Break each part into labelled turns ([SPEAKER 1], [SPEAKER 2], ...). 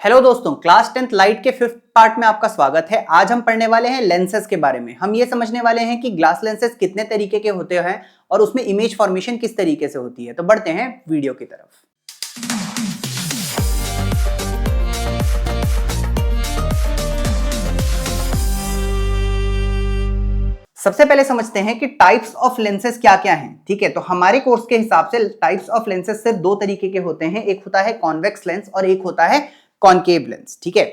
[SPEAKER 1] Hello दोस्तों, class 10th light के 5th part में आपका स्वागत है। आज हम पढ़ने वाले हैं लेंसेज के बारे में। हम ये समझने वाले हैं कि ग्लास लेंसेज कितने तरीके के होते हैं और उसमें इमेज फॉर्मेशन किस तरीके से होती है। तो बढ़ते हैं वीडियो की तरफ। सबसे पहले समझते हैं कि टाइप्स ऑफ लेंसेज क्या क्या हैं। ठीक है, तो हमारे कोर्स के हिसाब से टाइप्स ऑफ लेंसेज सिर्फ दो तरीके के होते हैं। एक होता है कॉन्वेक्स लेंस और एक होता है कॉनकेव लेंस। ठीक है,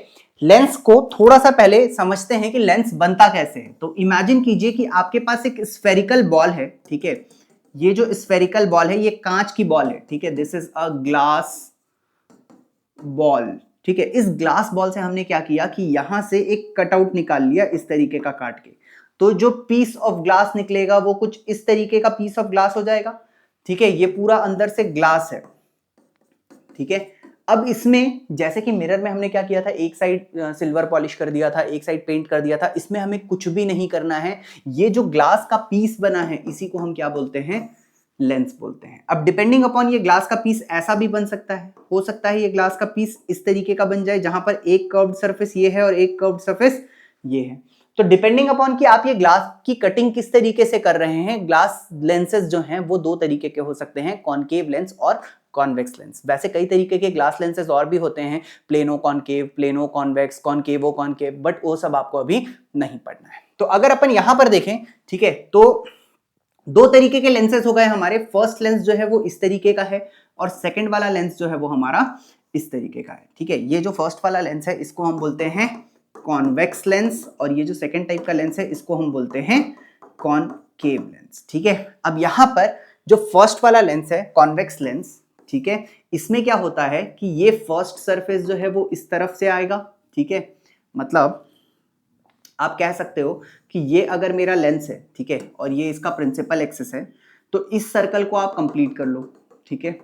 [SPEAKER 1] लेंस को थोड़ा सा पहले समझते हैं कि लेंस बनता कैसे है। तो इमेजिन कीजिए कि आपके पास एक स्फेरिकल बॉल है। ठीक है, ये जो स्फेरिकल बॉल है ये कांच की बॉल है। ठीक है, this is a glass ball. ठीक है, इस ग्लास बॉल से हमने क्या किया कि यहां से एक कटआउट निकाल लिया इस तरीके का काट के। तो जो पीस ऑफ ग्लास निकलेगा वो कुछ इस तरीके का पीस ऑफ ग्लास हो जाएगा। ठीक है, ये पूरा अंदर से ग्लास है। ठीक है, अब इसमें जैसे कि मिरर में हमने क्या किया था, एक साइड सिल्वर पॉलिश कर दिया था, एक साइड पेंट कर दिया था। इसमें हमें कुछ भी नहीं करना है। ये जो ग्लास का पीस बना है इसी को हम क्या बोलते हैं, लेंस बोलते हैं। अब डिपेंडिंग अपॉन ये ग्लास का पीस ऐसा भी बन सकता है, हो सकता है ये ग्लास का पीस इस तरीके का बन जाए जहां पर एक कर्व्ड सरफेस ये है और एक कर्व्ड सरफेस ये है। तो डिपेंडिंग अपॉन कि आप ये ग्लास की कटिंग किस तरीके से कर रहे हैं, ग्लास लेंसेज जो हैं वो दो तरीके के हो सकते हैं, कॉनकेव लेंस और कॉन्वेक्स लेंस। वैसे कई तरीके के ग्लास लेंसेज और भी होते हैं, plano concave, plano convex, कॉनकेवो concave, but वो सब आपको अभी नहीं पढ़ना है। तो अगर अपन यहां पर देखें, ठीक है, तो दो तरीके के लेंसेज हो गए हमारे। फर्स्ट लेंस जो है वो इस तरीके का है और सेकंड वाला लेंस जो है वो हमारा इस तरीके का है। ठीक है, ये जो फर्स्ट वाला लेंस है इसको हम बोलते हैं कॉन्वेक्स लेंस और ये जो सेकंड टाइप का लेंस है इसको हम बोलते हैं कॉनकेव लेंस। ठीक है, अब यहां पर जो फर्स्ट वाला लेंस है कॉन्वेक्स लेंस, ठीक है, इसमें क्या होता है कि ये फर्स्ट सरफेस जो है वो इस तरफ से आएगा। ठीक है, मतलब आप कह सकते हो कि ये अगर मेरा लेंस है, ठीक है, और ये इसका प्रिंसिपल एक्सिस है, तो इस सर्कल को आप कंप्लीट कर लो। ठीक है,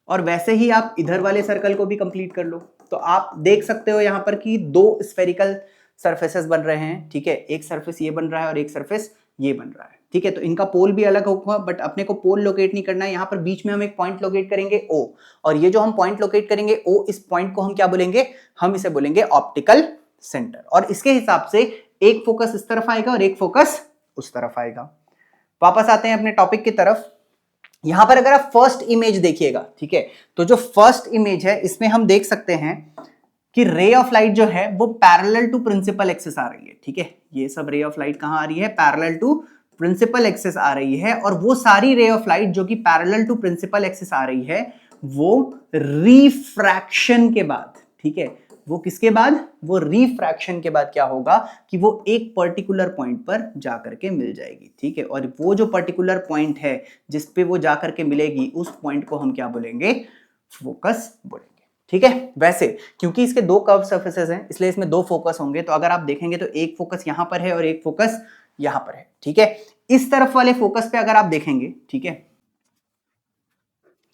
[SPEAKER 1] और वैसे ही आप इधर वाले सर्कल को भी कंप्लीट कर लो। तो आप देख सकते हो यहां पर कि दो स्फेरिकल सरफेसेस बन रहे हैं। ठीक है, एक सरफेस ये बन रहा है और एक सरफेस ये बन रहा है। ठीक है, तो इनका पोल भी अलग होगा, बट अपने को पोल लोकेट नहीं करना है। यहाँ पर बीच में हम एक पॉइंट लोकेट करेंगे O, और ये जो हम पॉइंट लोकेट करेंगे O, इस पॉइंट को हम क्या बोलेंगे, हम इसे बोलेंगे ऑप्टिकल सेंटर। और इसके हिसाब से एक फोकस इस तरफ आएगा और एक फोकस उस तरफ आएगा। वापस आते हैं अपने टॉपिक की तरफ। यहां पर अगर आप फर्स्ट इमेज देखिएगा, ठीक है, तो जो फर्स्ट इमेज है इसमें हम देख सकते हैं कि रे ऑफ लाइट जो है वो पैरेलल टू प्रिंसिपल एक्सिस आ रही है। ठीक है, ये सब रे ऑफ लाइट कहां आ रही है, पैरेलल टू प्रिंसिपल एक्सिस आ रही है। और वो सारी रे ऑफ लाइट जो कि पैरेलल टू प्रिंसिपल एक्सिस आ रही है वो रिफ्रैक्शन के बाद, ठीक है, वो किसके बाद, वो रिफ्रैक्शन के बाद क्या होगा कि वो एक पर्टिकुलर पॉइंट पर जाकर के मिल जाएगी। ठीक है, और वो जो पर्टिकुलर पॉइंट है जिस पे वो जाकर के मिलेगी उस पॉइंट को हम क्या बोलेंगे, फोकस बोलेंगे। ठीक है, वैसे क्योंकि इसके दो कर्व सरफेसेस हैं इसलिए इसमें दो फोकस होंगे। तो अगर आप देखेंगे तो एक फोकस यहां पर है और एक फोकस यहां पर है। ठीक है, इस तरफ वाले फोकस पे अगर आप देखेंगे, ठीक है,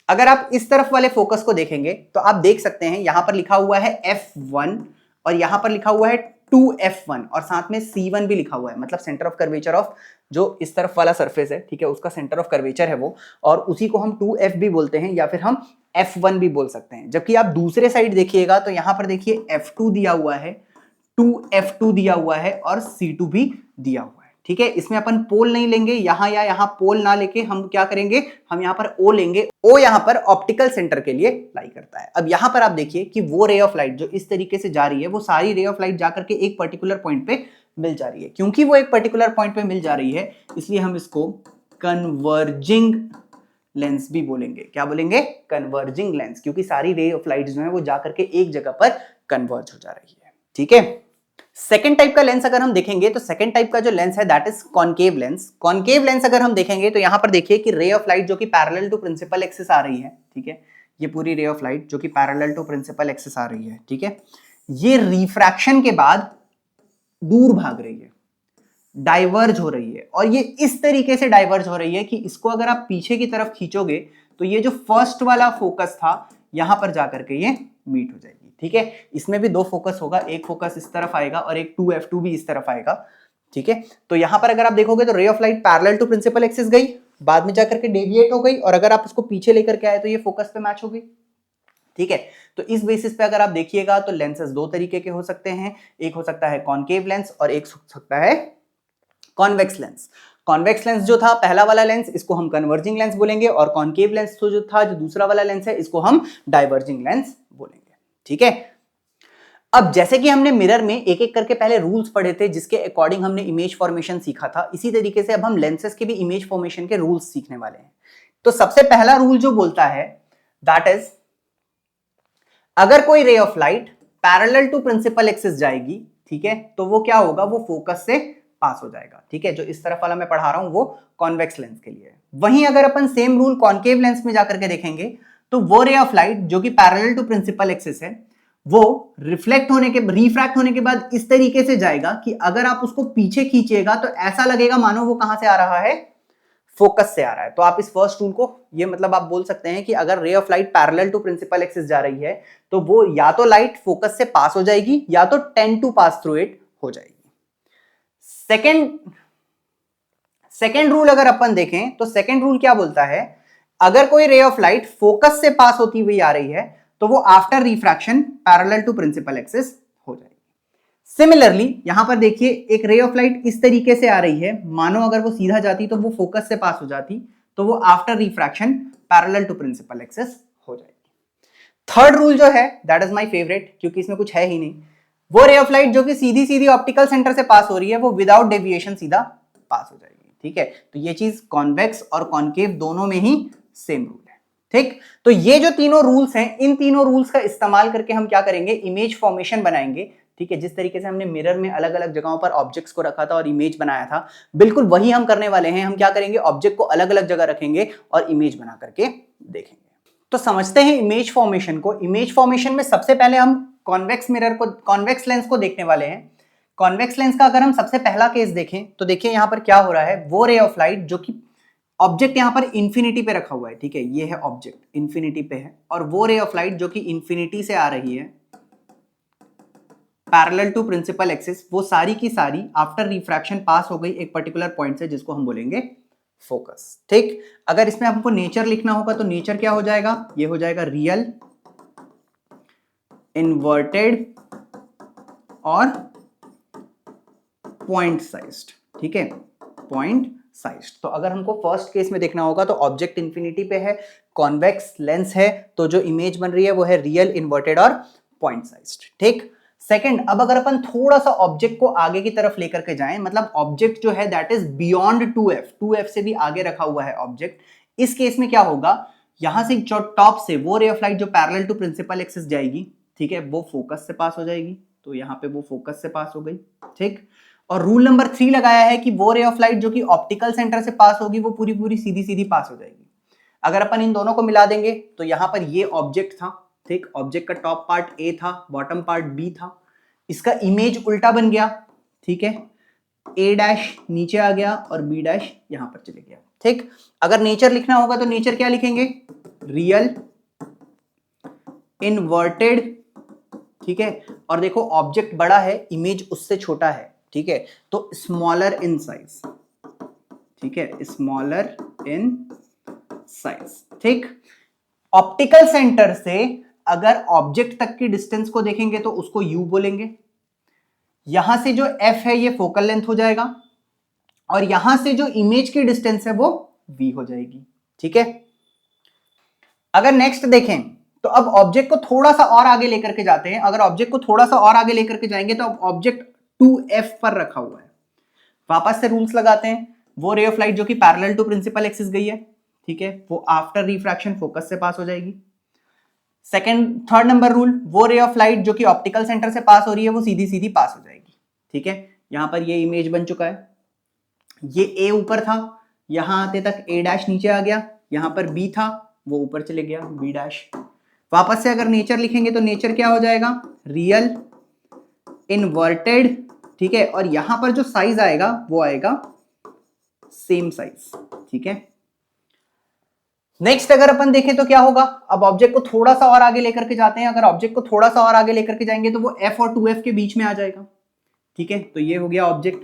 [SPEAKER 1] अगर आप इस तरफ वाले फोकस को देखेंगे तो आप देख सकते हैं यहां पर लिखा हुआ है F1 और यहां पर लिखा हुआ है 2F1 और साथ में C1 भी लिखा हुआ है, मतलब सेंटर ऑफ कर्वेचर ऑफ जो इस तरफ वाला सरफेस है, ठीक है, उसका सेंटर ऑफ कर्वेचर है वो, और उसी को हम 2F भी बोलते हैं या फिर हम F1 भी बोल सकते हैं। जबकि आप दूसरे साइड देखिएगा तो यहां पर देखिए F2 दिया हुआ है, 2F2 दिया हुआ है और C2 भी दिया हुआ है। ठीक है, इसमें अपन पोल नहीं लेंगे, यहां या यहां पोल ना लेके हम क्या करेंगे, हम यहां पर O लेंगे। O यहां पर ऑप्टिकल सेंटर के लिए लाई करता है। अब यहां पर आप देखिए कि वो रे ऑफ लाइट जो इस तरीके से जा रही है वो सारी रे ऑफ लाइट जाकर के एक पर्टिकुलर पॉइंट पे मिल जा रही है। क्योंकि वो एक पर्टिकुलर पॉइंट पे मिल जा रही है इसलिए हम इसको कन्वर्जिंग लेंस भी बोलेंगे। क्या बोलेंगे, कन्वर्जिंग लेंस, क्योंकि सारी रे ऑफ लाइट जो है वो जाकर के एक जगह पर कन्वर्ज हो जा रही है। ठीक है, सेकेंड टाइप का लेंस अगर हम देखेंगे तो सेकेंड टाइप का जो लेंस है that is concave lens. Concave lens अगर हम देखेंगे तो यहां पर देखिए कि रे ऑफ लाइट जो कि पैरेलल टू प्रिंसिपल एक्सिस आ रही है, ठीक है, ये पूरी रे ऑफ लाइट जो कि पैरेलल टू प्रिंसिपल एक्सिस आ रही है, ठीक है, ये रिफ्रैक्शन के बाद दूर भाग रही है, डाइवर्ज हो रही है, और ये इस तरीके से डाइवर्ज हो रही है कि इसको अगर आप पीछे की तरफ खींचोगे तो ये जो फर्स्ट वाला फोकस था यहां पर जाकर के ये मीट हो जाएगी। ठीक है, इसमें भी दो फोकस होगा, एक फोकस इस तरफ आएगा और एक 2F2 भी इस तरफ आएगा। ठीक है, तो यहां पर अगर आप देखोगे तो ray of light parallel to principal axis गई, बाद में जाकर के डेविएट हो गई, और अगर आप उसको पीछे लेकर के आए तो ये फोकस पे मैच हो गई। ठीक है। तो इस बेसिस पे अगर आप देखिएगा तो लेंसेज दो तरीके के हो सकते हैं, एक हो सकता है कॉनकेव लेंस और एक हो सकता है कॉन्वेक्स लेंस। कॉन्वेक्स लेंस जो था पहला वाला लेंस, इसको हम कन्वर्जिंग लेंस बोलेंगे, और कॉनकेव लेंस तो जो था जो दूसरा वाला लेंस है, इसको हम डाइवर्जिंग लेंस बोलेंगे। ठीक है। अब जैसे कि हमने मिरर में एक एक करके पहले रूल्स पढ़े थे जिसके अकॉर्डिंग हमने इमेज फॉर्मेशन सीखा था, इसी तरीके से अब हम लेंसेज के भी इमेज फॉर्मेशन के रूल्स सीखने वाले हैं। तो सबसे पहला रूल जो बोलता है दैट इज, अगर कोई ray of light parallel to principal axis जाएगी, ठीक है, तो वो क्या होगा, वो फोकस से पास हो जाएगा। ठीक है, जो इस तरफ वाला मैं पढ़ा रहा हूं वो कॉन्वेक्स लेंस के लिए है। वहीं अगर अपन सेम रूल कॉनकेव लेंस में जाकर के देखेंगे तो वो रे ऑफ लाइट जो कि पैरेलल टू प्रिंसिपल एक्सिस है, वो रिफ्रैक्ट होने के बाद इस तरीके से जाएगा कि अगर आप उसको पीछे खींचिएगा तो ऐसा लगेगा मानो वो कहां से आ रहा है, फोकस से आ रहा है। तो आप इस फर्स्ट रूल को ये मतलब आप बोल सकते हैं कि अगर ray of light parallel to principal axis जा रही है तो वो या तो लाइट फोकस से पास हो जाएगी या तो tend to pass through it हो जाएगी। सेकेंड रूल अगर अपन देखें तो सेकेंड रूल क्या बोलता है, अगर कोई रे ऑफ लाइट फोकस से पास होती हुई आ रही है तो वो after refraction parallel to principal axis हो जाएगी। सिमिलरली यहां पर देखिए एक रे ऑफ लाइट इस तरीके से आ रही है, मानो अगर वो सीधा जाती तो वो फोकस से पास हो जाती, तो वो after refraction parallel to principal axis हो जाएगी। थर्ड रूल जो है दैट इज माय फेवरेट, क्योंकि इसमें कुछ है ही नहीं, वो रे ऑफ लाइट जो कि सीधी सीधी ऑप्टिकल सेंटर से पास हो रही है वो विदाउट डेविएशन सीधा पास हो जाएगी। ठीक है, तो ये चीज कॉन्वेक्स और कॉनकेव दोनों में ही सेम रूल है। ठीक, तो ये जो तीनों रूल्स हैं, इन तीनों रूल्स का इस्तेमाल करके हम क्या करेंगे, इमेज फॉर्मेशन बनाएंगे। ठीक है, जिस तरीके से हमने मिरर में अलग अलग जगहों पर ऑब्जेक्ट्स को रखा था और इमेज बनाया था, बिल्कुल वही हम करने वाले हैं। हम क्या करेंगे, ऑब्जेक्ट को अलग अलग जगह रखेंगे और इमेज बना करके देखेंगे। तो समझते हैं इमेज फॉर्मेशन को। इमेज फॉर्मेशन में सबसे पहले हम कॉन्वेक्स लेंस को देखने वाले हैं। कॉन्वेक्स लेंस का अगर हम सबसे पहला केस देखें तो देखिए यहां पर क्या हो रहा है, वो रे ऑफ लाइट जो कि ऑब्जेक्ट यहां पर इंफिनिटी पे रखा हुआ है, ठीक है, ये है ऑब्जेक्ट इंफिनिटी पे है, और वो रे ऑफ लाइट जो कि इंफिनिटी से आ रही है पैरेलल टू प्रिंसिपल एक्सिस, वो सारी की सारी आफ्टर रिफ्रैक्शन पास हो गई एक पर्टिकुलर पॉइंट से जिसको हम बोलेंगे फोकस। ठीक, अगर इसमें हमको नेचर लिखना होगा तो नेचर क्या हो जाएगा, ये हो जाएगा रियल, इन्वर्टेड और पॉइंट साइज्ड। ठीक है, पॉइंट साइज्ड। तो अगर हमको फर्स्ट केस में देखना होगा तो ऑब्जेक्ट इंफिनिटी पे है, कॉन्वेक्स लेंस है, तो जो इमेज बन रही है वो है रियल, इन्वर्टेड और पॉइंट साइज्ड। ठीक, सेकंड, अब अगर अपन थोड़ा सा ऑब्जेक्ट को आगे की तरफ लेकर के जाएं, मतलब ऑब्जेक्ट जो है दैट इज बियॉन्ड 2f से भी आगे रखा हुआ है ऑब्जेक्ट, इस केस में क्या होगा, यहां से जो टॉप से वो रे ऑफ लाइट जो पैरेलल टू प्रिंसिपल एक्सिस जाएगी, ठीक है, वो फोकस से पास हो जाएगी, तो यहां पे वो फोकस से पास हो गई। ठीक, और रूल नंबर 3 लगाया है कि वो रे ऑफ लाइट जो कि ऑप्टिकल सेंटर से पास होगी वो पूरी पूरी सीधी सीधी पास हो जाएगी। अगर अपन इन दोनों को मिला देंगे तो यहां पर ये ऑब्जेक्ट था, ठीक, ऑब्जेक्ट का टॉप पार्ट ए था, बॉटम पार्ट बी था, इसका इमेज उल्टा बन गया। ठीक है, ए डैश नीचे आ गया और बी डैश यहां पर चले गया। ठीक, अगर नेचर लिखना होगा तो नेचर क्या लिखेंगे, रियल, इन्वर्टेड, ठीक है, और देखो ऑब्जेक्ट बड़ा है, इमेज उससे छोटा है, ठीक है, तो स्मॉलर इन साइज, ठीक है, स्मॉलर इन साइज। ठीक, ऑप्टिकल सेंटर से अगर ऑब्जेक्ट तक की डिस्टेंस को देखेंगे तो उसको u बोलेंगे, यहां से जो f है ये फोकल लेंथ हो जाएगा, और यहां से जो इमेज की डिस्टेंस है वो v हो जाएगी। ठीक है, अगर नेक्स्ट देखें तो अब ऑब्जेक्ट को थोड़ा सा और आगे लेकर के जाते हैं। अगर ऑब्जेक्ट को थोड़ा सा और आगे लेकर के जाएंगे तो अब ऑब्जेक्ट 2f पर रखा हुआ है, वापस से रूल्स लगाते हैं। वो रे ऑफ लाइट जो कि पैरेलल टू प्रिंसिपल एक्सिस गई है, ठीक है, वो आफ्टर रिफ्रैक्शन फोकस से पास हो जाएगी। थर्ड नंबर रूल, वो रे ऑफ लाइट जो कि ऑप्टिकल सेंटर से पास हो रही है वो सीधी सीधी पास हो जाएगी। ठीक है, यहां पर ये इमेज बन चुका है, ये ए ऊपर था, यहां आते तक ए डैश नीचे आ गया, यहां पर बी था वो ऊपर चले गया, बी डैश। वापस से अगर नेचर लिखेंगे तो नेचर क्या हो जाएगा, रियल, इन्वर्टेड, ठीक है, और यहां पर जो साइज आएगा वो आएगा सेम साइज। ठीक है, नेक्स्ट अगर अपन देखें तो क्या होगा, अब ऑब्जेक्ट को थोड़ा सा और आगे लेकर के जाते हैं। अगर ऑब्जेक्ट को थोड़ा सा और आगे लेकर के जाएंगे तो वो f और 2f के बीच में आ जाएगा। ठीक है, तो ये हो गया ऑब्जेक्ट,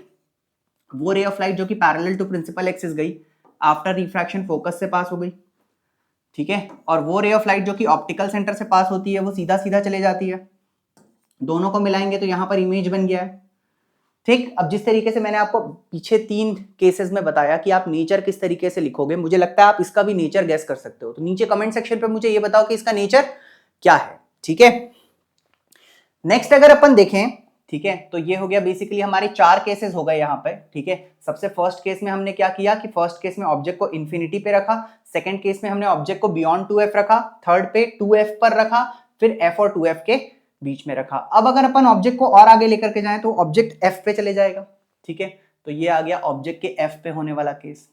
[SPEAKER 1] वो रे ऑफ लाइट जो कि पैरेलल टू प्रिंसिपल एक्सिस गई, आफ्टर रिफ्रैक्शन फोकस से पास हो गई। ठीक है, और वो रे ऑफ लाइट जो कि ऑप्टिकल सेंटर से पास होती है वो सीधा सीधा चले जाती है। दोनों को मिलाएंगे तो यहां पर इमेज बन गया है। ठीक, अब जिस तरीके से मैंने आपको पीछे 3 केसेस में बताया कि आप नेचर किस तरीके से लिखोगे, मुझे लगता है आप इसका भी नेचर गैस कर सकते हो। तो नीचे कमेंट सेक्शन पे मुझे ये बताओ कि इसका नेचर क्या है। ठीक है, नेक्स्ट अगर अपन देखें, ठीक है, तो ये हो गया बेसिकली हमारे 4 केसेस हो गए यहाँ पे। ठीक है, सबसे फर्स्ट केस में हमने क्या किया कि फर्स्ट केस में ऑब्जेक्ट को इंफिनिटी पे रखा, सेकंड केस में हमने ऑब्जेक्ट को बियॉन्ड 2f रखा, थर्ड पे 2f पर रखा, फिर f और 2f के बीच में रखा। अब अगर अपन ऑब्जेक्ट को और आगे लेकर के जाएं तो ऑब्जेक्ट f पे चले जाएगा। ठीक है, तो ये आ गया ऑब्जेक्ट के f पे होने वाला केस।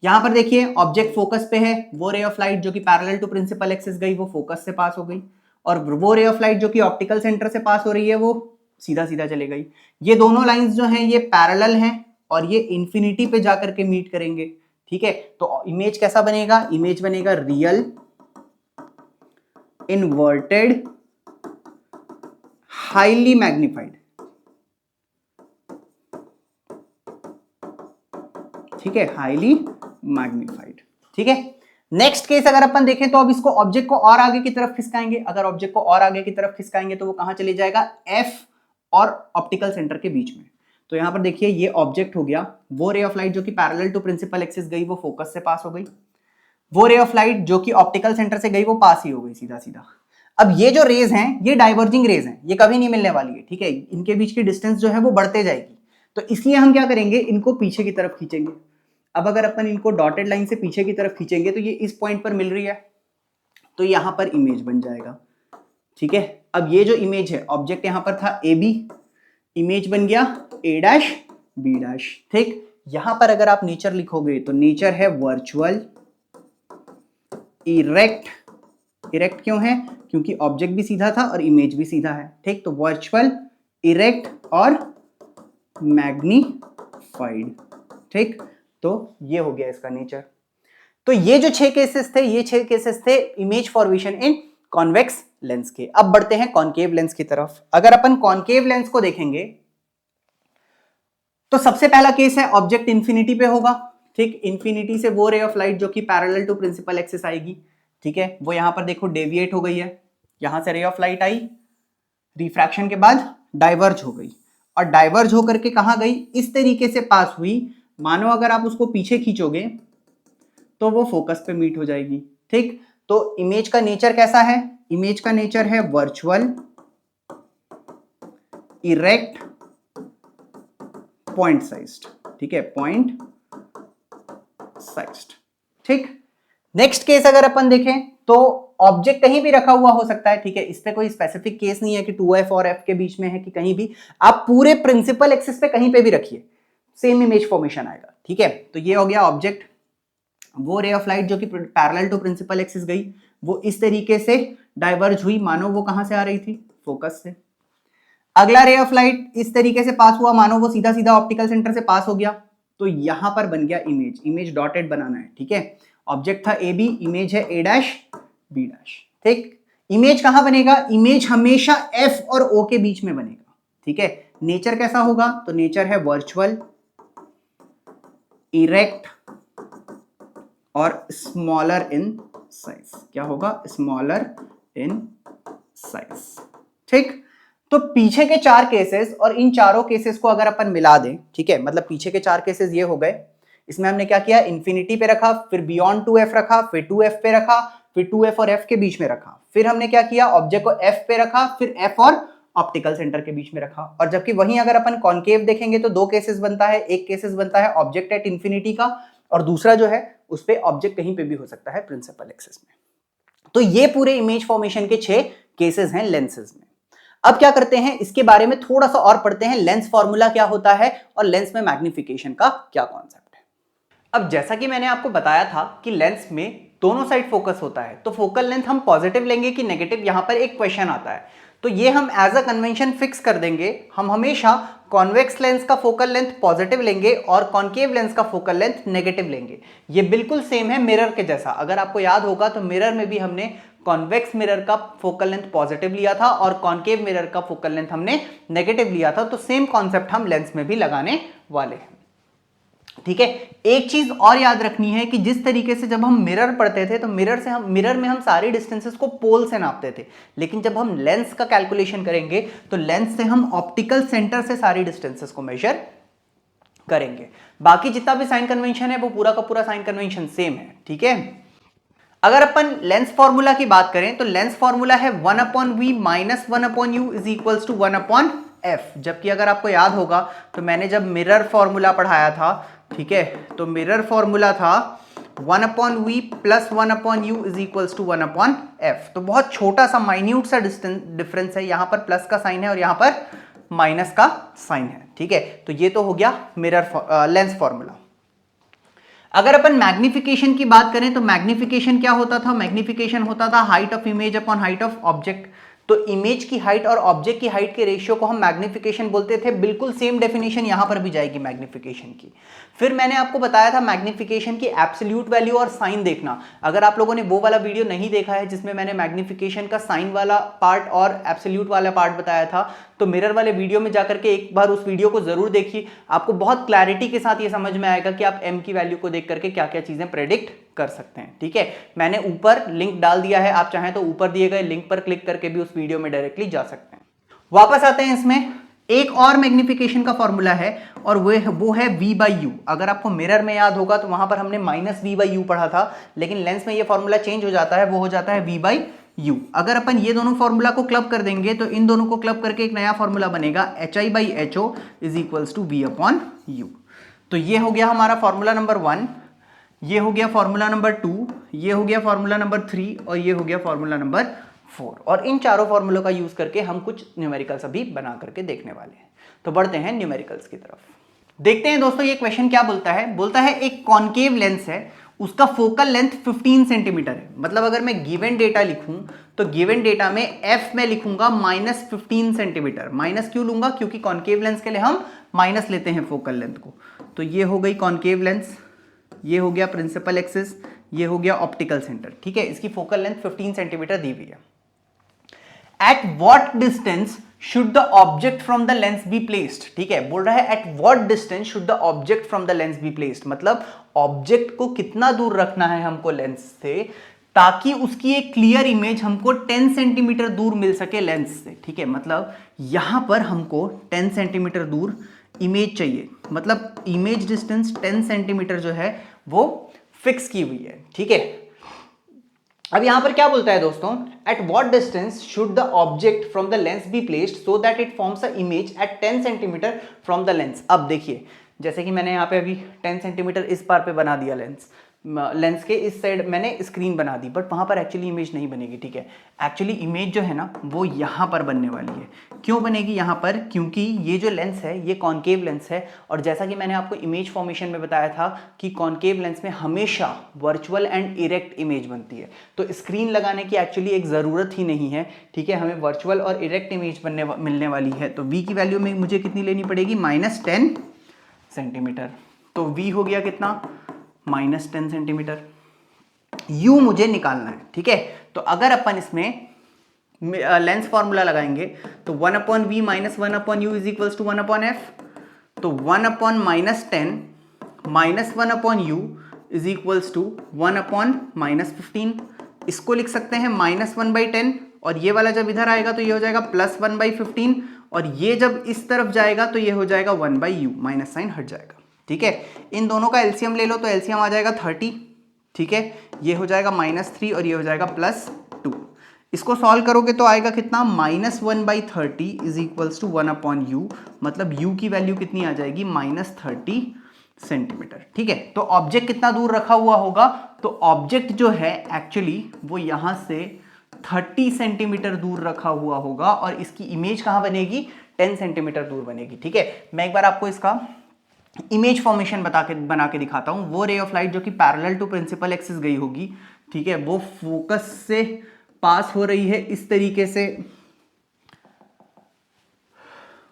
[SPEAKER 1] यहां पर देखिए ऑब्जेक्ट फोकस पे है, वो रे ऑफ लाइट जो कि पैरेलल टू प्रिंसिपल एक्सिस गई वो फोकस से पास हो गई, और वो रे ऑफ लाइट जो कि ऑप्टिकल सेंटर से पास हो रही है वो सीधा सीधा चले गई। ये दोनों लाइंस जो हैं ये पैरेलल हैं और ये इंफिनिटी पे जाकर के मीट करेंगे। ठीक है, तो इमेज कैसा बनेगा, इमेज बनेगा रियल इन्वर्टेड हाईली मैग्निफाइड। ठीक है, हाईली मैग्निफाइड। ठीक है, नेक्स्ट केस अगर अपन देखें तो अब इसको ऑब्जेक्ट को और आगे की तरफ खिसकाएंगे। अगर ऑब्जेक्ट को और आगे की तरफ खिसकाएंगे तो वो कहां चले जाएगा, एफ और ऑप्टिकल सेंटर के बीच में। तो यहां पर देखिए ये ऑब्जेक्ट हो गया, वो रे ऑफ लाइट जो कि पैरेलल टू प्रिंसिपल एक्सिस गई वो फोकस से पास हो गई, वो रे ऑफ लाइट जो कि ऑप्टिकल सेंटर से गई वो पास ही हो गई सीधा सीधा। अब ये जो रेज हैं ये डाइवर्जिंग रेज हैं, ये कभी नहीं मिलने वाली है। ठीक है, इनके बीच की डिस्टेंस जो है वो बढ़ते जाएगी, तो इसलिए हम क्या करेंगे, इनको पीछे की तरफ खींचेंगे। अब अगर अपन इनको डॉटेड लाइन से पीछे की तरफ खींचेंगे तो ये इस पॉइंट पर मिल रही है, तो यहां पर इमेज बन जाएगा। ठीक है, अब ये जो इमेज है, ऑब्जेक्ट यहां पर था ए बी, इमेज बन गया ए डैश बी डैश। ठीक, यहां पर अगर आप नेचर लिखोगे तो नेचर है वर्चुअल इरेक्ट। इरेक्ट क्यों है, क्योंकि ऑब्जेक्ट भी सीधा था और इमेज भी सीधा है। ठीक, तो वर्चुअल इरेक्ट और मैग्नीफाइड। ठीक, तो ये हो गया इसका नेचर। तो ये जो 6 केसेस थे, ये 6 केसेस थे इमेज फॉर्मेशन इन कॉन्वेक्स लेंस के। अब बढ़ते हैं कॉनकेव लेंस की तरफ। अगर अपन कॉनकेव लेंस को देखेंगे तो सबसे पहला केस है ऑब्जेक्ट इंफिनिटी पे होगा। ठीक, इंफिनिटी से वो रे ऑफ लाइट जो कि पैरेलल टू प्रिंसिपल एक्सिस आएगी। ठीक है, वो यहां पर देखो डेविएट हो गई है, यहां से रे ऑफ लाइट आई, रिफ्रैक्शन के बाद डाइवर्ज हो गई, और डाइवर्ज होकर के कहां गई, इस तरीके से पास हुई। मानो अगर आप उसको पीछे खींचोगे तो वो फोकस पे मीट हो जाएगी। ठीक, तो इमेज का नेचर कैसा है, इमेज का नेचर है वर्चुअल इरेक्ट पॉइंट साइज्ड। ठीक है, पॉइंट साइज्ड। ठीक, नेक्स्ट केस अगर अपन देखें तो ऑब्जेक्ट कहीं भी रखा हुआ हो सकता है। ठीक है, इस पे कोई स्पेसिफिक केस नहीं है कि 2f और f के बीच में है कि कहीं भी, आप पूरे प्रिंसिपल एक्सिस पे कहीं पे भी रखिए, सेम इमेज फॉर्मेशन आएगा। ठीक है, तो ये हो गया ऑब्जेक्ट, वो रे ऑफ लाइट जो कि पैरेलल टू प्रिंसिपल एक्सिस गई वो इस तरीके से डाइवर्ज हुई, मानो वो कहां से आ रही थी, फोकस से। अगला रे ऑफ लाइट इस तरीके से पास हुआ, मानो वो सीधा सीधा ऑप्टिकल सेंटर से पास हो गया, तो यहां पर बन गया इमेज। इमेज डॉटेड बनाना है। ठीक है, ऑब्जेक्ट था ए बी, इमेज है ए डैश बी डैश। ठीक, इमेज कहां बनेगा, इमेज हमेशा एफ और ओ के बीच में बनेगा। ठीक है, नेचर कैसा होगा, तो नेचर है वर्चुअल इरेक्ट और स्मॉलर इन साइज। क्या होगा, स्मॉलर इन साइज। ठीक, तो पीछे के 4 केसेस और इन चारों केसेस को अगर अपन मिला दें, ठीक है, मतलब पीछे के 4 केसेस ये हो गए, इसमें हमने क्या किया, इंफिनिटी पे रखा, फिर बियॉन्ड 2f रखा, फिर 2f पे रखा, फिर 2f और f के बीच में रखा, फिर हमने क्या किया, ऑब्जेक्ट को f पे रखा, फिर f और ऑप्टिकल सेंटर के बीच में रखा। और जबकि वहीं अगर अपन कॉनकेव देखेंगे तो 2 केसेस बनता है। एक केसेस बनता है ऑब्जेक्ट एट इंफिनिटी का, और दूसरा जो है उस पे ऑब्जेक्ट कहीं पे भी हो सकता है प्रिंसिपल एक्सिस में। तो ये पूरे इमेज फॉर्मेशन के 6 केसेस हैं लेंसेज में। अब क्या करते हैं, इसके बारे में थोड़ा सा और पढ़ते हैं, लेंस फॉर्मूला क्या होता है और लेंस में मैग्निफिकेशन का क्या कॉन्सेप्ट है। अब जैसा कि मैंने आपको बताया था कि लेंस में दोनों साइड फोकस होता है, तो फोकल लेंथ हम पॉजिटिव लेंगे कि नेगेटिव, यहां पर एक क्वेश्चन आता है। तो ये हम एज अ कन्वेंशन फिक्स कर देंगे, हम हमेशा कॉन्वेक्स लेंस का फोकल लेंथ पॉजिटिव लेंगे और कॉनकेव लेंस का फोकल लेंथ नेगेटिव लेंगे। ये बिल्कुल सेम है मिरर के जैसा। अगर आपको याद होगा तो मिरर में भी हमने कॉन्वेक्स मिरर का फोकल लेंथ पॉजिटिव लिया था और कॉनकेव मिरर का फोकल लेंथ हमने नेगेटिव लिया था। तो सेम कॉन्सेप्ट हम लेंस में भी लगाने वाले हैं। ठीक है। एक चीज और याद रखनी है कि जिस तरीके से जब हम मिरर पढ़ते थे तो मिरर में हम सारे डिस्टेंसेस को पोल से नापते थे, लेकिन जब हम लेंस का कैलकुलेशन करेंगे तो लेंस से हम ऑप्टिकल सेंटर से सारी डिस्टेंसेस को मेजर करेंगे। बाकी जितना भी साइन कन्वेंशन है वो पूरा का पूरा साइन कन्वेंशन सेम है, ठीक है। अगर अपन लेंस फॉर्मूला की बात करें तो लेंस फॉर्मूला है 1/v minus 1/u is equals to 1/f। जबकि अगर आपको याद होगा तो मैंने जब मिरर फॉर्मूला पढ़ाया था, ठीक है, तो मिरर फॉर्मूला था 1/v plus 1/u is equals to 1/f। तो बहुत छोटा सा माइन्यूट सा डिफरेंस है, यहां पर प्लस का साइन है और यहां पर माइनस का साइन है, ठीक है। तो ये तो हो गया मिरर लेंस फॉर्मूला। अगर अपन मैग्निफिकेशन की बात करें तो मैग्निफिकेशन क्या होता था? मैग्निफिकेशन होता था height of image upon height of object. तो इमेज की हाइट और ऑब्जेक्ट की हाइट के रेशियो को हम मैग्निफिकेशन बोलते थे। बिल्कुल सेम डेफिनेशन यहां पर भी जाएगी मैग्निफिकेशन की। फिर मैंने आपको बताया था मैग्निफिकेशन की एब्सोल्यूट वैल्यू और साइन देखना। अगर आप लोगों ने वो वाला वीडियो नहीं देखा है जिसमें मैंने मैग्निफिकेशन का साइन वाला पार्ट और एब्सोल्यूट वाला पार्ट बताया था, तो मिरर वाले वीडियो में जाकर के एक बार उस वीडियो को जरूर देखिए। आपको बहुत क्लैरिटी के साथ ये समझ में आएगा कि आप m की वैल्यू को देख करके क्या क्या चीजें प्रेडिक्ट कर सकते हैं, ठीक है। मैंने ऊपर लिंक डाल दिया है, आप चाहें तो ऊपर दिए गए लिंक पर क्लिक करके भी उस वीडियो में डायरेक्टली जा सकते हैं। वापस आते हैं इसमें, एक और मैग्निफिकेशन का फॉर्मूला है और वो है v/u। अगर आपको मिरर में याद होगा तो वहां पर हमने माइनस v/u पढ़ा था, लेकिन लेंस में ये फॉर्मूला चेंज हो जाता है, वो हो जाता है v/u। अगर अपन ये दोनों फॉर्मूला को क्लब कर देंगे तो इन दोनों को क्लब करके एक नया फॉर्मूला बनेगा hi/ho is equals to v/u। तो ये हो गया हमारा फॉर्मूला नंबर 1, ये हो गया फॉर्मूला नंबर 2, ये हो गया फॉर्मूला नंबर 3 और ये हो गया फॉर्मूला नंबर 4। और इन चारों फॉर्मूलों का यूज करके हम कुछ न्यूमेरिकल्स अभी बना करके देखने वाले हैं। तो बढ़ते हैं न्यूमेरिकल्स की तरफ। देखते हैं दोस्तों ये क्वेश्चन क्या बोलता है। बोलता है एक कॉनकेव लेंस है, उसका फोकल लेंथ 15 सेंटीमीटर है। मतलब अगर मैं गिवन डेटा लिखूं तो गिवन डेटा में f में लिखूंगा -15 सेंटीमीटर। माइनस क्यों लूंगा? क्योंकि कॉनकेव लेंस के लिए हम माइनस लेते हैं फोकल लेंथ को। तो ये हो गई कॉनकेव लेंस, ये हो गया प्रिंसिपल एक्सिस, ये हो गया ऑप्टिकल सेंटर, ठीक है। इसकी फोकल लेंथ 15 सेंटीमीटर दी हुई है। At what distance should the object from the lens be placed, ठीक है। बोल रहा है at what distance should the object from the lens be placed, मतलब ऑब्जेक्ट को कितना दूर रखना है हमको लेंस से ताकि उसकी एक क्लियर इमेज हमको 10 सेंटीमीटर दूर मिल सके लेंस से, ठीक है। मतलब यहां पर हमको 10 सेंटीमीटर दूर इमेज चाहिए, मतलब इमेज डिस्टेंस 10 सेंटीमीटर जो है वो फिक्स की हुई है, ठीक है। अब यहां पर क्या बोलता है दोस्तों, at what distance should the object from the lens be placed so that it forms a image at 10 centimetre from the lens. अब देखिए, जैसे कि मैंने यहां पे अभी 10 सेंटीमीटर इस पार पे बना दिया लेंस के इस साइड मैंने स्क्रीन बना दी, बट वहां पर एक्चुअली इमेज नहीं बनेगी, ठीक है। एक्चुअली इमेज जो है ना वो यहां पर बनने वाली है। क्यों बनेगी यहां पर? क्योंकि ये जो लेंस है ये कॉनकेव लेंस है, और जैसा कि मैंने आपको इमेज फॉर्मेशन में बताया था कि कॉनकेव लेंस में हमेशा वर्चुअल एंड इरेक्ट इमेज बनती है। तो स्क्रीन लगाने की एक्चुअली एक ज़रूरत ही नहीं है, ठीक है। हमें वर्चुअल और इरेक्ट इमेज मिलने वाली है। तो v की वैल्यू में मुझे कितनी लेनी पड़ेगी? -10 सेंटीमीटर। तो v हो गया कितना? -10 सेंटीमीटर। u मुझे निकालना है, ठीक है। तो अगर अपन इसमें लेंस फॉर्मूला लगाएंगे तो 1/v minus 1/u is equals to 1/f। तो 1/-10 minus 1/u is equals to 1/-15। इसको लिख सकते हैं -1/10, और ये वाला जब इधर आएगा तो ये हो जाएगा +1/15, और ये जब इस तरफ जाएगा तो ये हो जाएगा 1/u, माइनस साइन हट जाएगा, ठीक है। इन दोनों का एलसीएम ले लो तो एलसीएम आ जाएगा 30, ठीक है। ये हो जाएगा -3 और ये हो जाएगा +2। इसको सॉल्व करोगे तो आएगा कितना? -1/30 इज इक्वल्स टू 1/u, मतलब u की वैल्यू कितनी आ जाएगी? -30 सेंटीमीटर, ठीक है। तो ऑब्जेक्ट कितना दूर रखा हुआ होगा? तो ऑब्जेक्ट जो है एक्चुअली वो यहां से 30 सेंटीमीटर दूर रखा हुआ होगा, और इसकी इमेज कहां बनेगी? 10 सेंटीमीटर दूर बनेगी, ठीक है। मैं एक बार आपको इसका इमेज फॉर्मेशन बना के दिखाता हूं। वो रे ऑफ लाइट जो कि पैरेलल टू प्रिंसिपल एक्सिस गई होगी, ठीक है, वो फोकस से पास हो रही है इस तरीके से,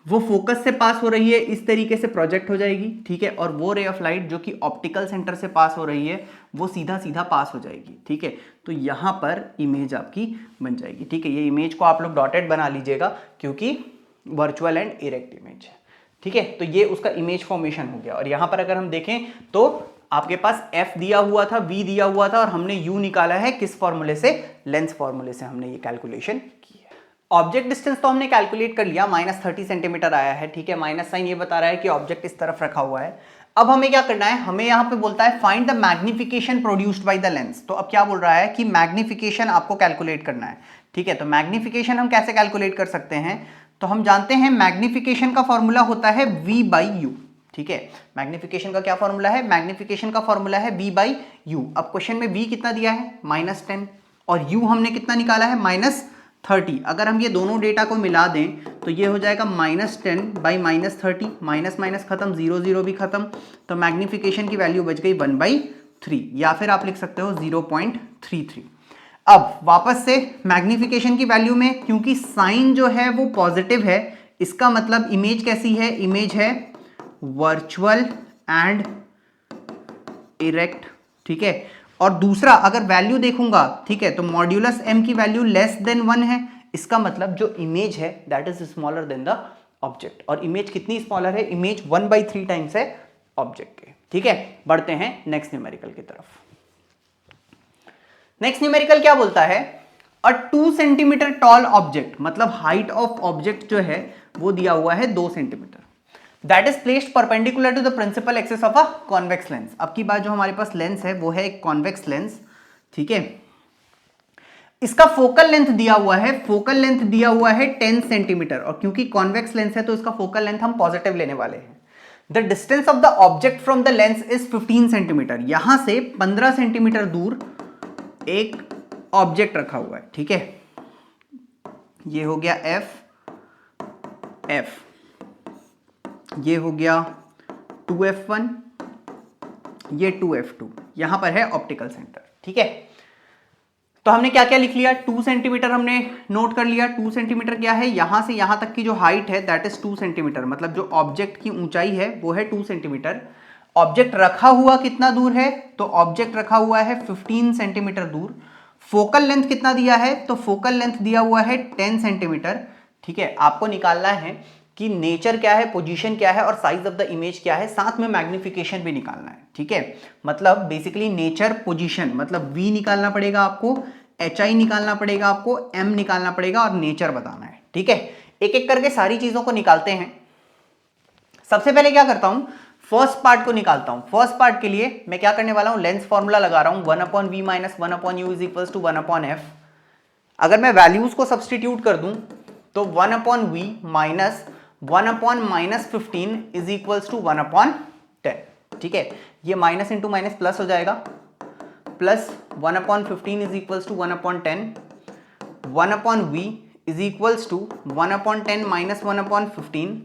[SPEAKER 1] वो फोकस से पास हो रही है इस तरीके से प्रोजेक्ट हो जाएगी, ठीक है। और वो रे ऑफ लाइट जो कि ऑप्टिकल सेंटर से पास हो रही है वो सीधा सीधा पास हो जाएगी, ठीक है। तो यहां पर इमेज आपकी बन जाएगी, ठीक है। ये इमेज को आप लोग डॉटेड बना लीजिएगा क्योंकि वर्चुअल एंड इरेक्ट इमेज है। ठीक है, तो ये उसका इमेज फॉर्मेशन हो गया। और यहां पर अगर हम देखें तो आपके पास f दिया हुआ था, v दिया हुआ था और हमने u निकाला है किस फॉर्मूले से, लेंस फॉर्मूले से हमने ये कैलकुलेशन की है। ऑब्जेक्ट डिस्टेंस तो हमने कैलकुलेट कर लिया, -30 सेंटीमीटर आया है, ठीक है, माइनस साइन ये बता रहा है कि ऑब्जेक्ट इस तरफ रखा हुआ है। अब हमें क्या करना है, हमें यहां पे बोलता है find the magnification produced by the lens. तो अब क्या बोल रहा है कि मैग्निफिकेशन आपको कैलकुलेट करना है, ठीक है। तो मैग्निफिकेशन हम कैसे कैलकुलेट कर सकते हैं, तो हम जानते हैं मैग्निफिकेशन का फॉर्मूला होता है v/u, ठीक है। मैग्निफिकेशन का क्या फॉर्मूला है, मैग्निफिकेशन का फॉर्मूला है v/u। अब क्वेश्चन में v कितना दिया है, -10, और u हमने कितना निकाला है, -30। अगर हम ये दोनों डेटा को मिला दें तो ये हो जाएगा -10/-30, माइनस माइनस खत्म, 0 0 भी खत्म, तो मैग्निफिकेशन की वैल्यू बच गई 1/3, या फिर आप लिख सकते हो 0.33। अब वापस से मैग्निफिकेशन की वैल्यू में, क्योंकि साइन जो है वो पॉजिटिव है, इसका मतलब इमेज कैसी है, इमेज है वर्चुअल एंड इरेक्ट, ठीक है। और दूसरा अगर वैल्यू देखूंगा, ठीक है, तो मॉड्यूलस m की वैल्यू लेस देन 1 है, इसका मतलब जो इमेज है that is smaller than the object. और इमेज कितनी स्मॉलर है, इमेज 1/3 टाइम्स है ऑब्जेक्ट के, ठीक है। बढ़ते हैं नेक्स्ट न्यूमेरिकल की तरफ। नेक्स्ट न्यूमेरिकल क्या बोलता है, अ 2 सेंटीमीटर टॉल ऑब्जेक्ट, मतलब हाइट ऑफ ऑब्जेक्ट जो है वो दिया हुआ है 2 centimetre, that is placed perpendicular to the principal axis of a convex lens. अब की बात जो हमारे पास लेंस है वो है एक कॉन्वेक्स लेंस, ठीक है। इसका फोकल लेंथ दिया हुआ है, फोकल लेंथ दिया हुआ है 10 सेंटीमीटर, और क्योंकि कॉन्वेक्स लेंस है तो इसका फोकल लेंथ हम पॉजिटिव लेने वाले हैं। The distance of the object from the lens is 15 centimetre. यहां से 15 सेंटीमीटर दूर एक ऑब्जेक्ट रखा हुआ है, ठीक है। ये हो गया f, ये हो गया 2f1, ये 2f2, यहां पर है ऑप्टिकल सेंटर, ठीक है। तो हमने क्या क्या लिख लिया, 2 सेंटीमीटर हमने नोट कर लिया। 2 सेंटीमीटर क्या है, यहां से यहां तक की जो हाइट है दैट इज 2 सेंटीमीटर, मतलब जो ऑब्जेक्ट की ऊंचाई है वो है 2 सेंटीमीटर। ऑब्जेक्ट रखा हुआ कितना दूर है, तो ऑब्जेक्ट रखा हुआ है 15 सेंटीमीटर दूर। फोकल लेंथ कितना दिया है, तो फोकल लेंथ दिया हुआ है 10 सेंटीमीटर, ठीक है। आपको निकालना है कि नेचर क्या है, पोजीशन क्या है और साइज ऑफ द इमेज क्या है, साथ में मैग्निफिकेशन भी निकालना है, ठीक है। मतलब बेसिकली नेचर, पोजीशन, मतलब v निकालना पड़ेगा आपको, hi निकालना पड़ेगा आपको, m निकालना पड़ेगा और नेचर बताना है, ठीक है। एक एक करके सारी चीजों को निकालते हैं। सबसे पहले क्या करता हूं, फर्स्ट पार्ट को निकालता हूं। फर्स्ट पार्ट के लिए मैं क्या करने वाला हूं, लेंस फॉर्मूला लगा रहा हूं, 1/v - 1/u = 1/f। अगर मैं वैल्यूज को सब्सटीट्यूट कर दूं तो 1/v minus 1/-15 is equals to 1/10, ठीक है। ये माइनस इंटू माइनस प्लस हो जाएगा, plus 1/15 is equals to 1/10, 1/v is equals to 1/10 minus 1/15,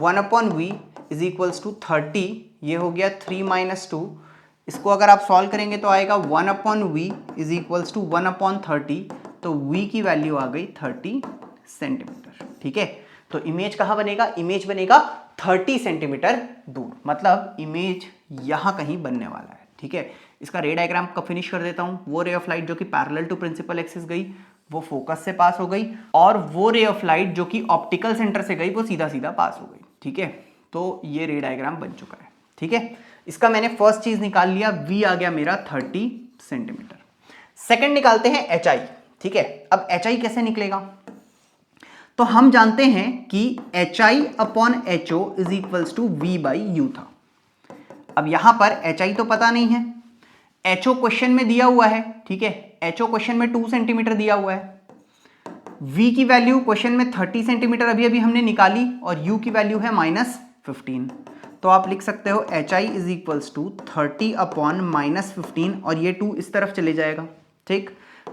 [SPEAKER 1] 1/v is equals to 30, ये हो गया 3 - 2। इसको अगर आप सॉल्व करेंगे तो आएगा 1/v इज इक्वल्स टू 1/30, तो v की वैल्यू आ गई 30 सेंटीमीटर, ठीक है। तो इमेज कहां बनेगा, इमेज बनेगा 30 सेंटीमीटर दूर, मतलब इमेज यहां कहीं बनने वाला है, ठीक है। इसका रे डायग्राम का फिनिश कर देता हूं। वो रे ऑफ लाइट जो कि पैरेलल टू प्रिंसिपल एक्सिस गई वो फोकस से पास हो गई, और वो रे ऑफ लाइट जो कि ऑप्टिकल सेंटर से गई वो सीधा सीधा पास हो गई, ठीक है। तो ये रे डायग्राम बन चुका है, ठीक है। इसका मैंने फर्स्ट चीज निकाल लिया, v आ गया मेरा 30 सेंटीमीटर। सेकंड निकालते हैं hi, ठीक है। अब hi कैसे निकलेगा, तो हम जानते हैं कि hi/ho is equals to v/u था। अब यहां पर hi तो पता नहीं है, ho क्वेश्चन में दिया हुआ है, ठीक है। ho क्वेश्चन में 2 सेंटीमीटर दिया हुआ है, v की वैल्यू क्वेश्चन में 30 सेंटीमीटर अभी अभी हमने निकाली, और u की वैल्यू है -15। तो आप लिख सकते हो hi इज इक्वल्स टू 30/-15, और ये 2 इस तरफ चले जाएगा, ठीक।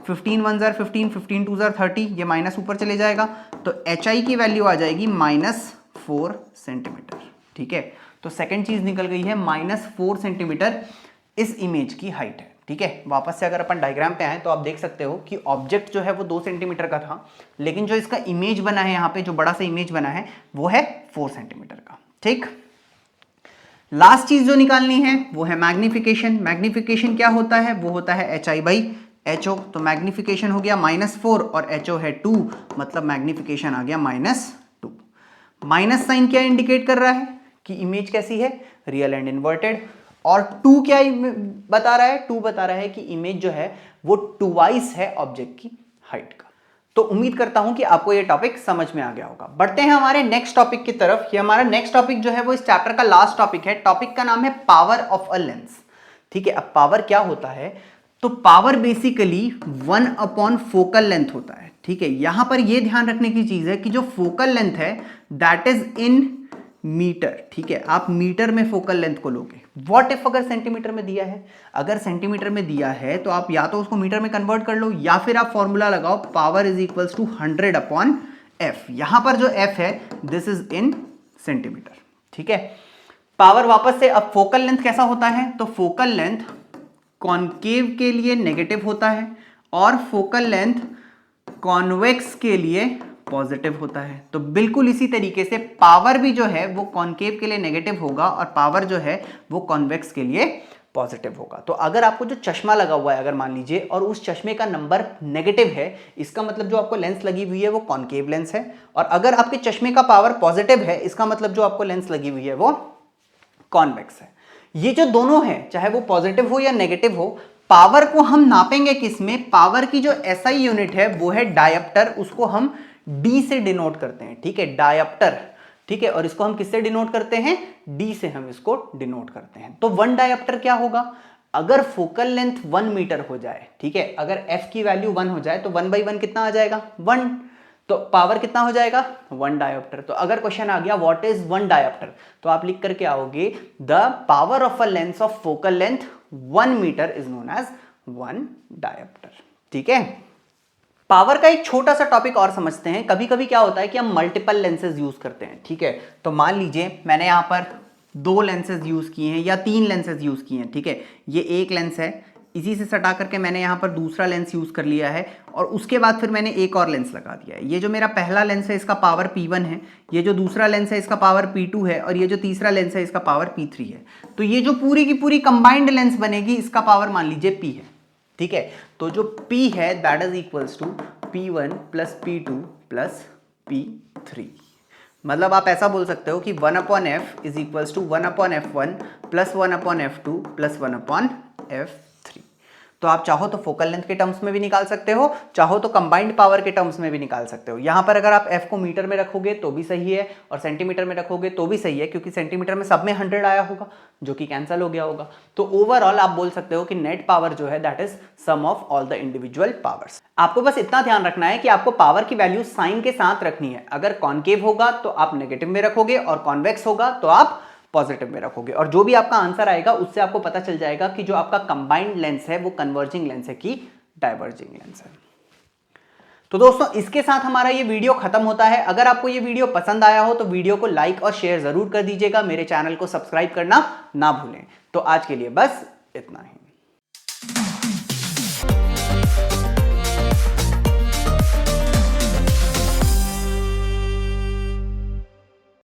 [SPEAKER 1] 15 1 जार 15, 15 2 जार 30, ये माइनस ऊपर चले जाएगा, तो hi की वैल्यू आ जाएगी -4 सेंटीमीटर, ठीक है। तो सेकंड चीज निकल गई है, -4 सेंटीमीटर इस इमेज की हाइट है, ठीक है। वापस से अगर अपन डायग्राम पे आए तो आप देख सकते हो कि ऑब्जेक्ट जो है वो 2 सेंटीमीटर का था, लेकिन जो इसका इमेज बना है, यहाँ पे जो बड़ा सा इमेज बना है वो है 4 सेंटीमीटर का, ठीक। लास्ट चीज जो निकालनी है वो है मैग्निफिकेशन। मैग्निफिकेशन क्या होता है, वो होता है hi/ho। तो मैग्निफिकेशन हो गया -4 और ho है 2, मतलब मैग्निफिकेशन आ गया -2। माइनस साइन क्या इंडिकेट कर रहा है कि इमेज कैसी है, रियल एंड इन्वर्टेड। और 2 क्या बता रहा है, 2 बता रहा है कि इमेज जो है वो ट्वाइस है ऑब्जेक्ट की हाइट का। तो उम्मीद करता हूं कि आपको ये टॉपिक समझ में आ गया होगा। बढ़ते हैं हमारे नेक्स्ट टॉपिक की तरफ। ये हमारा नेक्स्ट टॉपिक जो है वो इस चैप्टर का लास्ट टॉपिक है। टॉपिक का नाम है पावर ऑफ अ लेंस। ठीक है, अब पावर क्या होता है, तो power basically 1 upon focal length होता है। ठीक है, यहां पर यह ध्यान रखने की चीज है कि जो फोकल लेंथ है दैट इज इन मीटर। ठीक है, आप मीटर में फोकल लेंथ को लोगे। व्हाट इफ अगर सेंटीमीटर में दिया है, अगर सेंटीमीटर में दिया है तो आप या तो उसको मीटर में कन्वर्ट कर लो या फिर आप फॉर्मूला लगाओ power is equals to 100 upon F. यहां पर जो एफ है दिस इज इन सेंटीमीटर। ठीक है, पावर वापस से, अब फोकल लेंथ कैसा होता है, तो फोकल लेंथ कॉनकेव के लिए नेगेटिव होता है और फोकल लेंथ कॉन्वेक्स के लिए पॉजिटिव होता है। तो बिल्कुल इसी तरीके से पावर भी जो है वो कॉनकेव के लिए नेगेटिव होगा और पावर जो है वो कॉन्वेक्स के लिए पॉजिटिव होगा। तो अगर आपको जो चश्मा लगा हुआ है अगर मान लीजिए और उस चश्मे का नंबर नेगेटिव है, इसका मतलब जो आपको लेंस लगी हुई है वो कॉनकेव लेंस है। और अगर आपके चश्मे का पावर पॉजिटिव है, इसका मतलब जो आपको लेंस लगी हुई है वो कॉन्वेक्स है। ये जो दोनों है, चाहे वो पॉजिटिव हो या नेगेटिव हो, पावर को हम नापेंगे किसमें, पावर की जो एसआई यूनिट है वो है डायप्टर, उसको हम डी से डिनोट करते हैं। ठीक है, डायप्टर। ठीक है, और इसको हम किससे डिनोट करते हैं, डी से हम इसको डिनोट करते हैं। तो 1 डायप्टर क्या होगा, अगर फोकल लेंथ 1 मीटर हो जाए, ठीक है, अगर एफ की वैल्यू 1 हो जाए तो 1/1 कितना आ जाएगा, 1। तो पावर कितना हो जाएगा, 1 डायोप्टर। तो अगर क्वेश्चन आ गया व्हाट इज 1 डायोप्टर, तो आप लिख करके आओगे the power of a lens of focal length 1 metre is known as 1 dioptre. ठीक है, पावर का एक छोटा सा टॉपिक और समझते हैं। कभी कभी क्या होता है कि हम मल्टीपल लेंसेज यूज करते हैं। ठीक है, तो मान लीजिए मैंने यहां पर 2 लेंसेज यूज किए हैं या 3 लेंसेज यूज किए हैं। ठीक है, ये एक लेंस है, इसी से सटा करके मैंने यहाँ पर दूसरा लेंस यूज कर लिया है और उसके बाद फिर मैंने एक और लेंस लगा दिया है। ये जो मेरा पहला लेंस है इसका पावर P1 है, ये जो दूसरा लेंस है इसका पावर P2 है और ये जो तीसरा लेंस है इसका पावर P3 है। तो ये जो पूरी की पूरी कंबाइंड लेंस बनेगी इसका पावर मान लीजिए P है। ठीक है, तो जो P है that is equals to P1 plus P2 plus P3। मतलब आप ऐसा बोल सकते हो कि 1/f is equals to 1/f1 plus 1/f2 plus 1/f3। तो आप चाहो तो फोकल लेंथ के टर्म्स में भी निकाल सकते हो, चाहो तो कंबाइंड पावर के टर्म्स में भी निकाल सकते हो। यहां पर अगर आप f को मीटर में रखोगे तो भी सही है और सेंटीमीटर में रखोगे तो भी सही है, क्योंकि सेंटीमीटर में सब में 100 आया होगा जो कि कैंसिल हो गया होगा। तो ओवरऑल आप बोल सकते हो कि नेट पावर जो है that is sum of all the individual powers. आपको बस इतना ध्यान रखना है कि आपको पावर की वैल्यू साइन के साथ रखनी है। अगर कॉनकेव होगा तो आप नेगेटिव में रखोगे और कॉन्वेक्स होगा तो आप पॉजिटिव में रखोगे, और जो भी आपका आंसर आएगा उससे आपको पता चल जाएगा कि जो आपका कंबाइंड लेंस है वो कन्वर्जिंग लेंस है कि डाइवर्जिंग लेंस है। तो दोस्तों इसके साथ हमारा ये वीडियो खत्म होता है। अगर आपको ये वीडियो पसंद आया हो तो वीडियो को लाइक और शेयर जरूर कर दीजिएगा। मेरे चैनल को सब्सक्राइब करना ना भूलें। तो आज के लिए बस इतना ही।